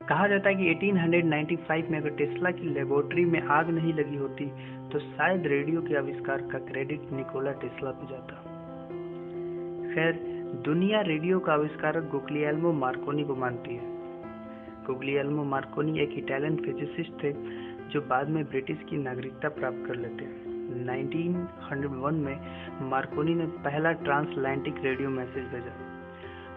कहा जाता है कि 1895 में अगर टेस्ला की लेबोरेटरी में आग नहीं लगी होती तो शायद रेडियो के आविष्कार का क्रेडिट निकोला टेस्ला को जाता। खैर, दुनिया रेडियो का आविष्कारक गुग्लिएल्मो मार्कोनी को मानती है। गुग्लिएल्मो मार्कोनी एक इटालियन फिजिसिस्ट थे जो बाद में ब्रिटिश की नागरिकता प्राप्त कर लेते हैं। 1901 में मार्कोनी ने पहला ट्रांसअटलांटिक रेडियो मैसेज भेजा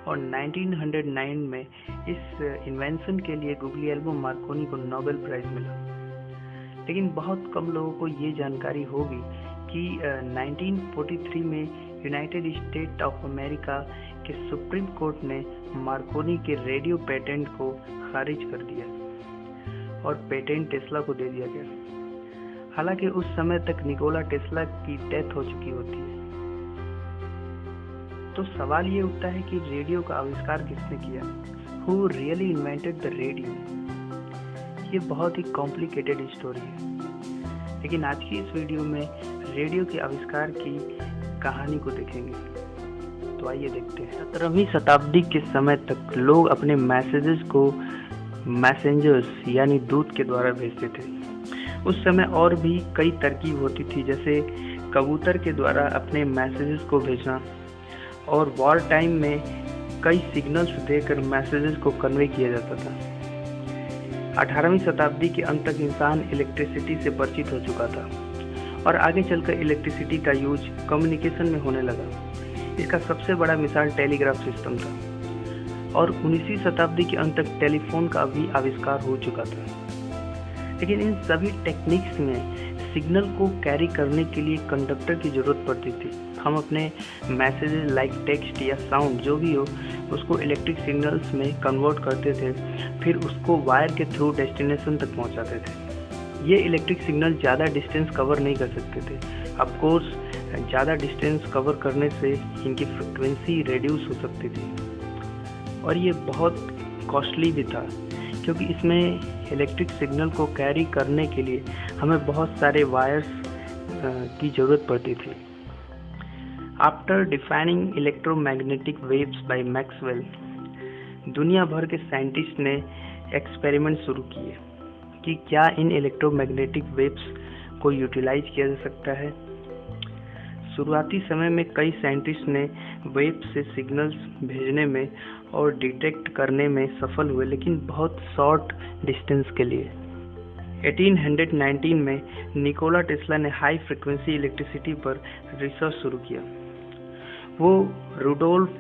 और 1909 में इस इन्वेंशन के लिए गुग्लिएल्मो मार्कोनी को नोबेल प्राइज मिला। लेकिन बहुत कम लोगों को ये जानकारी होगी कि 1943 में यूनाइटेड स्टेट ऑफ अमेरिका के सुप्रीम कोर्ट ने मार्कोनी के रेडियो पेटेंट को खारिज कर दिया और पेटेंट टेस्ला को दे दिया गया। हालांकि उस समय तक निकोला टेस्ला की डेथ हो चुकी होती है। तो सवाल ये उठता है कि रेडियो का आविष्कार किसने किया? Who really invented the radio? ये बहुत ही कॉम्प्लिकेटेड स्टोरी है, लेकिन आज की इस वीडियो में रेडियो के आविष्कार की कहानी को देखेंगे। तो आइए देखते हैं। 17वीं शताब्दी के समय तक लोग अपने मैसेजेस को मैसेंजर्स यानी दूत के द्वारा भेजते थे। उस समय और भी कई तरकीब होती थी, जैसे कबूतर के द्वारा अपने मैसेजेस को भेजना और वॉर टाइम में कई सिग्नल्स देकर मैसेजेस को कन्वे किया जाता था। 18वीं शताब्दी के अंत तक इंसान इलेक्ट्रिसिटी से परिचित हो चुका था और आगे चलकर इलेक्ट्रिसिटी का यूज कम्युनिकेशन में होने लगा। इसका सबसे बड़ा मिसाल टेलीग्राफ सिस्टम था और 19वीं शताब्दी के अंत तक टेलीफोन का भी आविष्कार हो चुका था। लेकिन इन सभी टेक्निक्स में सिग्नल को कैरी करने के लिए कंडक्टर की ज़रूरत पड़ती थी। हम अपने मैसेजेस लाइक टेक्स्ट या साउंड जो भी हो उसको इलेक्ट्रिक सिग्नल्स में कन्वर्ट करते थे, फिर उसको वायर के थ्रू डेस्टिनेशन तक पहुंचाते थे। ये इलेक्ट्रिक सिग्नल ज़्यादा डिस्टेंस कवर नहीं कर सकते थे। ऑफ कोर्स ज़्यादा डिस्टेंस कवर करने से इनकी फ्रिक्वेंसी रिड्यूस हो सकती थी और ये बहुत कॉस्टली भी था, क्योंकि इसमें इलेक्ट्रिक सिग्नल को कैरी करने के लिए हमें बहुत सारे वायर्स की ज़रूरत पड़ती थी। After defining electromagnetic waves bye Maxwell, दुनिया भर के साइंटिस्ट ने एक्सपेरिमेंट शुरू किए कि क्या इन इलेक्ट्रोमैग्नेटिक वेव्स को यूटिलाइज किया जा सकता है। शुरुआती समय में कई साइंटिस्ट ने वेव से सिग्नल्स भेजने में और डिटेक्ट करने में सफल हुए, लेकिन बहुत शॉर्ट डिस्टेंस के लिए। 1819 में निकोला टेस्ला ने हाई फ्रिक्वेंसी इलेक्ट्रिसिटी पर रिसर्च शुरू किया। वो रुडोल्फ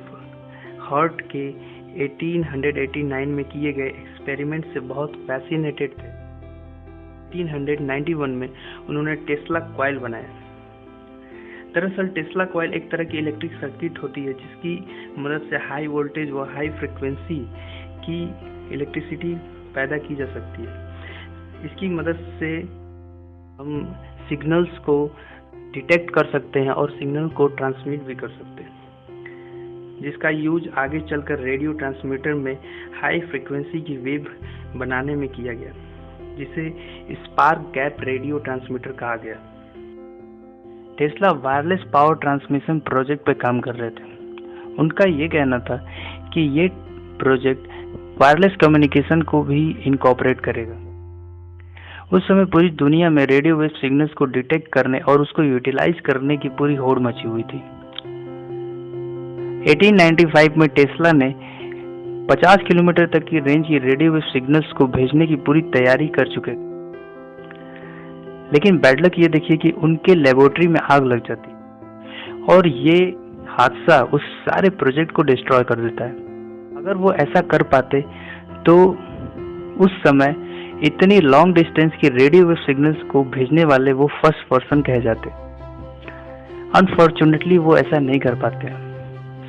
हर्ट के 1889 में किए गए एक्सपेरिमेंट से बहुत फैसिनेटेड थे। 1891 में उन्होंने टेस्ला कॉइल बनाया। दरअसल टेस्ला कॉइल एक तरह की इलेक्ट्रिक सर्किट होती है जिसकी मदद से हाई वोल्टेज व हाई फ्रिक्वेंसी की इलेक्ट्रिसिटी पैदा की जा सकती है। इसकी मदद से हम सिग्नल्स को डिटेक्ट कर सकते हैं और सिग्नल को ट्रांसमिट भी कर सकते हैं, जिसका यूज आगे चलकर रेडियो ट्रांसमीटर में हाई फ्रिक्वेंसी की वेव बनाने में किया गया, जिसे स्पार्क गैप रेडियो ट्रांसमीटर कहा गया। Tesla wireless power transmission project पर काम कर रहे थे। उनका ये कहना था कि ये प्रोजेक्ट वायरलेस कम्युनिकेशन को भी इनकॉर्पोरेट करेगा। उस समय पूरी दुनिया में रेडियो वेव सिग्नल्स को डिटेक्ट करने और उसको यूटिलाइज करने की पूरी होड़ मची हुई थी। 1895 में टेस्ला ने 50 किलोमीटर तक की रेंज की रेडियो वेव सिग्नल्स को भेजने की पूरी तैयारी कर चुके थे। लेकिन बैड लक ये देखिए कि उनके लेबोरेटरी में आग लग जाती और ये हादसा उस सारे प्रोजेक्ट को डिस्ट्रॉय कर देता है। अगर वो ऐसा कर पाते तो उस समय इतनी लॉन्ग डिस्टेंस की रेडियो वेव सिग्नल्स को भेजने वाले वो फर्स्ट पर्सन कहे जाते। अनफॉर्चुनेटली वो ऐसा नहीं कर पाते।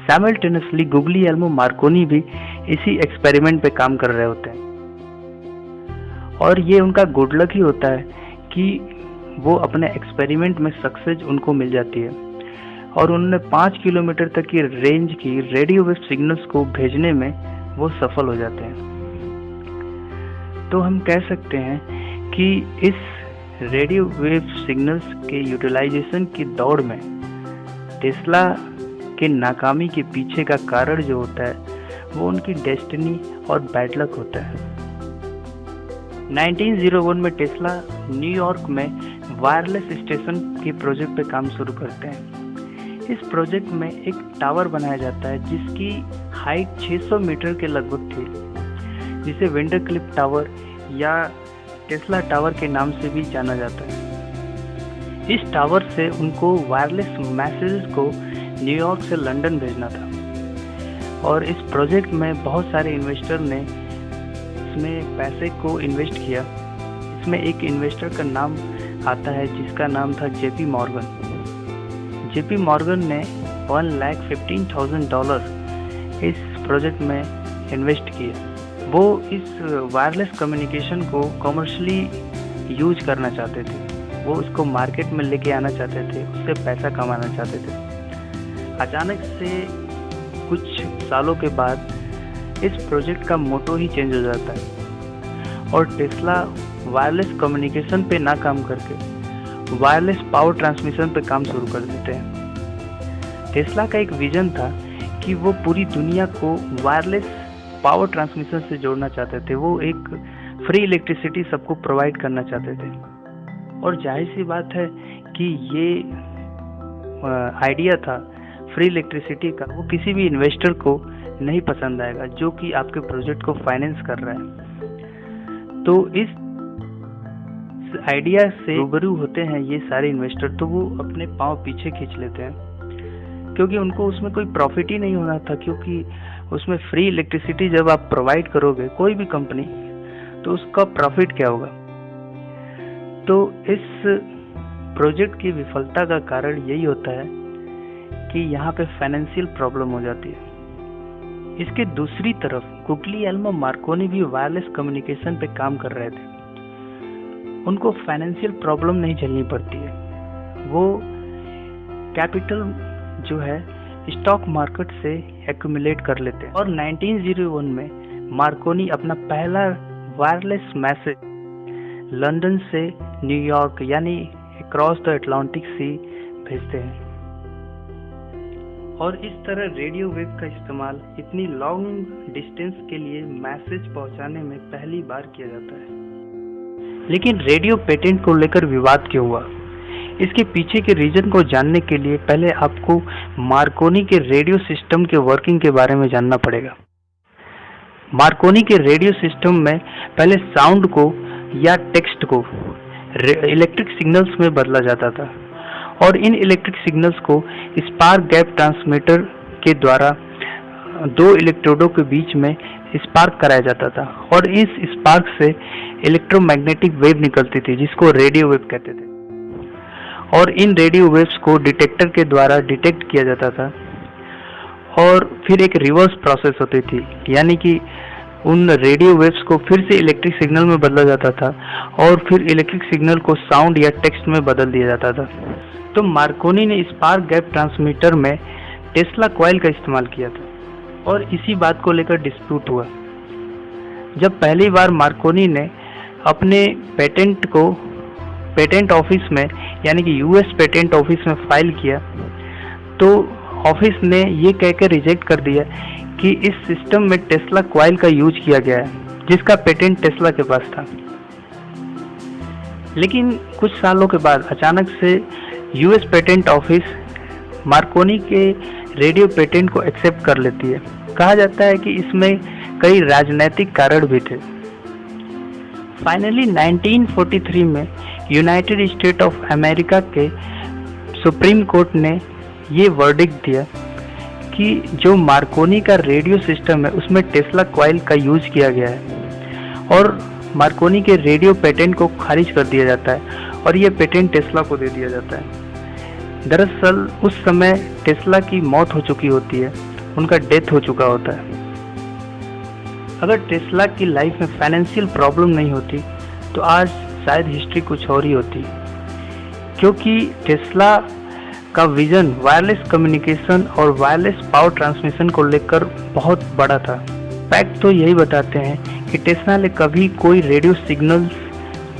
साइमल्टेनियसली गुग्लिएल्मो मार्कोनी भी इसी एक्सपेरिमेंट पे काम कर रहे होते हैं और ये उनका गुड लक ही होता है कि वो अपने एक्सपेरिमेंट में सक्सेस उनको मिल जाती है और उन्होंने 5 किलोमीटर तक की रेंज की रेडियो वेव सिग्नल्स को भेजने में वो सफल हो जाते हैं। तो हम कह सकते हैं कि इस रेडियो वेव सिग्नल्स के यूटिलाइजेशन की दौड़ में टेस्ला के नाकामी के पीछे का कारण जो होता है वो उनकी डेस्टिनी और बैड लक होता है। 1901 में टेस्ला न्यूयॉर्क में वायरलेस स्टेशन के प्रोजेक्ट पे काम शुरू करते हैं। इस प्रोजेक्ट में एक टावर बनाया जाता है जिसकी हाइट 600 मीटर के लगभग थी, जिसे विंडरक्लिफ टावर या टेस्ला टावर के नाम से भी जाना जाता है। इस टावर से उनको वायरलेस मैसेजेस को न्यूयॉर्क से लंदन भेजना था और इस प्रोजेक्ट में बहुत सारे इन्वेस्टर ने इसमें पैसे को इन्वेस्ट किया। इसमें एक इन्वेस्टर का नाम आता है जिसका नाम था जेपी मॉर्गन। जेपी मॉर्गन ने $1,15,000 इस प्रोजेक्ट में इन्वेस्ट किया। वो इस वायरलेस कम्युनिकेशन को कमर्शियली यूज करना चाहते थे, वो इसको मार्केट में लेके आना चाहते थे, उससे पैसा कमाना चाहते थे। अचानक से कुछ सालों के बाद इस प्रोजेक्ट का मोटो ही चेंज हो जाता है और टेस्ला वायरलेस कम्युनिकेशन पे ना काम करके वायरलेस पावर ट्रांसमिशन पे काम शुरू कर देते हैं। टेस्ला का एक विजन था कि वो पूरी दुनिया को वायरलेस पावर ट्रांसमिशन से जोड़ना चाहते थे। वो एक फ्री इलेक्ट्रिसिटी सबको प्रोवाइड करना चाहते थे और जाहिर सी बात है कि ये आइडिया था फ्री इलेक्ट्रिसिटी का, वो किसी भी इन्वेस्टर को नहीं पसंद आएगा जो कि आपके प्रोजेक्ट को फाइनेंस कर रहा है। तो इस आइडिया से रूबरू होते हैं ये सारे इन्वेस्टर, तो वो अपने पांव पीछे खींच लेते हैं क्योंकि उनको उसमें कोई प्रॉफिट ही नहीं होना था। क्योंकि उसमें फ्री इलेक्ट्रिसिटी जब आप प्रोवाइड करोगे कोई भी कंपनी, तो उसका प्रॉफिट क्या होगा। तो इस प्रोजेक्ट की विफलता का कारण यही होता है कि यहाँ पे फाइनेंशियल प्रॉब्लम हो जाती है। इसके दूसरी तरफ गुग्लिएल्मो मार्कोनी भी वायरलेस कम्युनिकेशन पे काम कर रहे थे। उनको फाइनेंशियल प्रॉब्लम नहीं झेलनी पड़ती है। वो कैपिटल जो है स्टॉक मार्केट से एक्यूमुलेट कर लेते हैं और 1901 में मार्कोनी अपना पहला वायरलेस मैसेज लंदन से न्यूयॉर्क यानी अक्रॉस द अटलांटिक सी भेजते हैं और इस तरह रेडियो वेव का इस्तेमाल इतनी लॉन्ग डिस्टेंस के लिए मैसेज पहुंचाने में पहली बार किया जाता है। लेकिन रेडियो पेटेंट को लेकर विवाद क्यों हुआ, इसके पीछे के रीजन को जानने के लिए पहले आपको मार्कोनी के रेडियो सिस्टम के वर्किंग के बारे में जानना पड़ेगा। मार्कोनी के रेडियो सिस्टम में पहले साउंड को या टेक्स्ट को इलेक्ट्रिक सिग्नल्स में बदला जाता था और इन इलेक्ट्रिक सिग्नल्स को स्पार्क गैप ट्रांसमीटर के द्वारा दो इलेक्ट्रोडों के बीच में स्पार्क कराया जाता था और इस स्पार्क से इलेक्ट्रोमैग्नेटिक वेव निकलती थी जिसको रेडियो वेव कहते थे और इन रेडियो वेव्स को डिटेक्टर के द्वारा डिटेक्ट किया जाता था और फिर एक रिवर्स प्रोसेस होती थी, यानी कि उन रेडियो वेव्स को फिर से इलेक्ट्रिक सिग्नल में बदला जाता था और फिर इलेक्ट्रिक सिग्नल को साउंड या टेक्स्ट में बदल दिया जाता था। तो मार्कोनी ने स्पार्क गैप ट्रांसमीटर में टेस्ला कॉइल का इस्तेमाल किया था और इसी बात को लेकर डिस्प्यूट हुआ। जब पहली बार मार्कोनी ने अपने पेटेंट को पेटेंट ऑफिस में यानी कि यूएस पेटेंट ऑफिस में फाइल किया तो ऑफिस ने ये कहकर रिजेक्ट कर दिया कि इस सिस्टम में टेस्ला कॉइल का यूज किया गया है जिसका पेटेंट टेस्ला के पास था। लेकिन कुछ सालों के बाद अचानक से यूएस पेटेंट ऑफिस मार्कोनी के रेडियो पेटेंट को एक्सेप्ट कर लेती है। कहा जाता है कि इसमें कई राजनीतिक कारण भी थे। फाइनली 1943 में यूनाइटेड स्टेट ऑफ अमेरिका के सुप्रीम कोर्ट ने ये वर्डिक्ट दिया कि जो मार्कोनी का रेडियो सिस्टम है उसमें टेस्ला कॉइल का यूज किया गया है और मार्कोनी के रेडियो पेटेंट को खारिज कर दिया जाता है और ये पेटेंट टेस्ला को दे दिया जाता है। दरअसल उस समय टेस्ला की मौत हो चुकी होती है, उनका डेथ हो चुका होता है। अगर टेस्ला की लाइफ में फाइनेंशियल प्रॉब्लम नहीं होती तो आज शायद हिस्ट्री कुछ और ही होती, क्योंकि टेस्ला का विजन वायरलेस कम्युनिकेशन और वायरलेस पावर ट्रांसमिशन को लेकर बहुत बड़ा था। फैक्ट तो यही बताते हैं कि टेस्ला ने कभी कोई रेडियो सिग्नल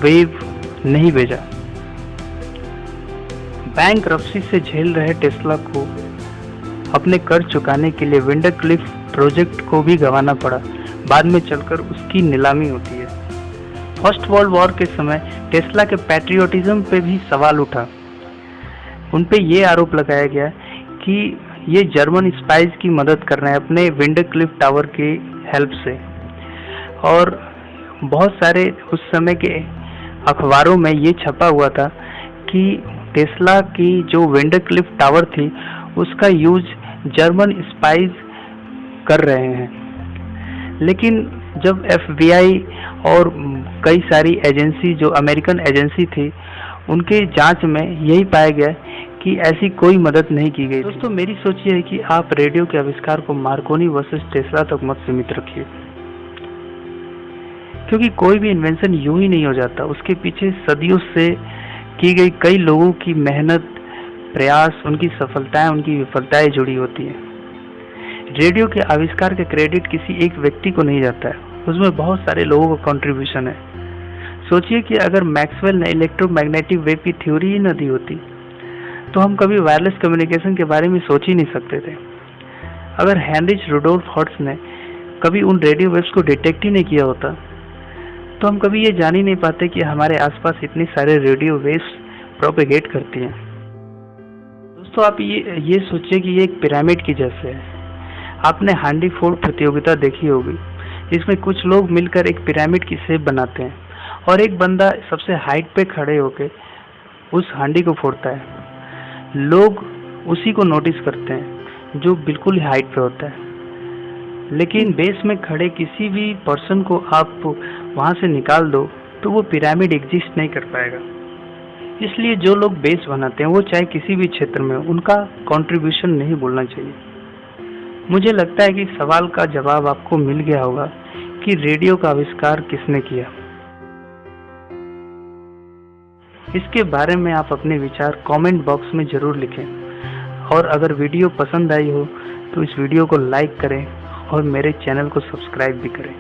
वेव नहीं भेजा। बैंकरप्सी से झेल रहे टेस्ला को अपने कर्ज चुकाने के लिए विंडरक्लिफ प्रोजेक्ट को भी गंवाना पड़ा। बाद में चलकर उसकी नीलामी होती है फर्स्ट वर्ल्ड वॉर के समय टेस्ला के पैट्रियोटिज्म पे भी सवाल उठा। उन पे ये आरोप लगाया गया कि ये जर्मन स्पाइस की मदद कर रहे हैं अपने विंडक्लिफ टावर की हेल्प से। और बहुत सारे उस समय के अखबारों में ये छपा हुआ था कि टेस्ला की जो विंडक्लिफ टावर थी उसका यूज जर्मन स्पाइस कर रहे हैं। लेकिन जब FBI और कई सारी एजेंसी जो अमेरिकन एजेंसी थी उनके जांच में यही पाया गया कि ऐसी कोई मदद नहीं की गई। दोस्तों, मेरी सोच ये है कि आप रेडियो के आविष्कार को मार्कोनी वर्सेस टेस्ला तक मत सीमित रखिए, क्योंकि कोई भी इन्वेंशन यूं ही नहीं हो जाता। उसके पीछे सदियों से की गई कई लोगों की मेहनत, प्रयास, उनकी सफलताएं, उनकी विफलताएं जुड़ी होती हैं। रेडियो के आविष्कार का क्रेडिट किसी एक व्यक्ति को नहीं जाता है, उसमें बहुत सारे लोगों का कंट्रीब्यूशन है। सोचिए कि अगर मैक्सवेल ने इलेक्ट्रोमैग्नेटिक वेव की थ्योरी ही न दी होती तो हम कभी वायरलेस कम्युनिकेशन के बारे में सोच ही नहीं सकते थे। अगर हेनरिच रुडोल्फ हर्ट्ज ने कभी उन रेडियो वेव्स को डिटेक्ट ही नहीं किया होता तो हम कभी ये जान ही नहीं पाते कि हमारे आसपास इतनी सारे रेडियो वेव्स प्रोपेगेट करती हैं। दोस्तों, आप ये सोचिए कि ये एक पिरामिड की जैसे है। आपने हांडी फोड़ प्रतियोगिता देखी होगी, जिसमें कुछ लोग मिलकर एक पिरामिड की शेप बनाते हैं और एक बंदा सबसे हाइट पे खड़े होकर उस हांडी को फोड़ता है। लोग उसी को नोटिस करते हैं जो बिल्कुल हाइट पे होता है, लेकिन बेस में खड़े किसी भी पर्सन को आप वहां से निकाल दो तो वो पिरामिड एग्जिस्ट नहीं कर पाएगा। इसलिए जो लोग बेस बनाते हैं वो चाहे किसी भी क्षेत्र में, उनका कंट्रीब्यूशन नहीं भूलना चाहिए। मुझे लगता है कि सवाल का जवाब आपको मिल गया होगा कि रेडियो का आविष्कार किसने किया। इसके बारे में आप अपने विचार कमेंट बॉक्स में जरूर लिखें, और अगर वीडियो पसंद आई हो तो इस वीडियो को लाइक करें और मेरे चैनल को सब्सक्राइब भी करें।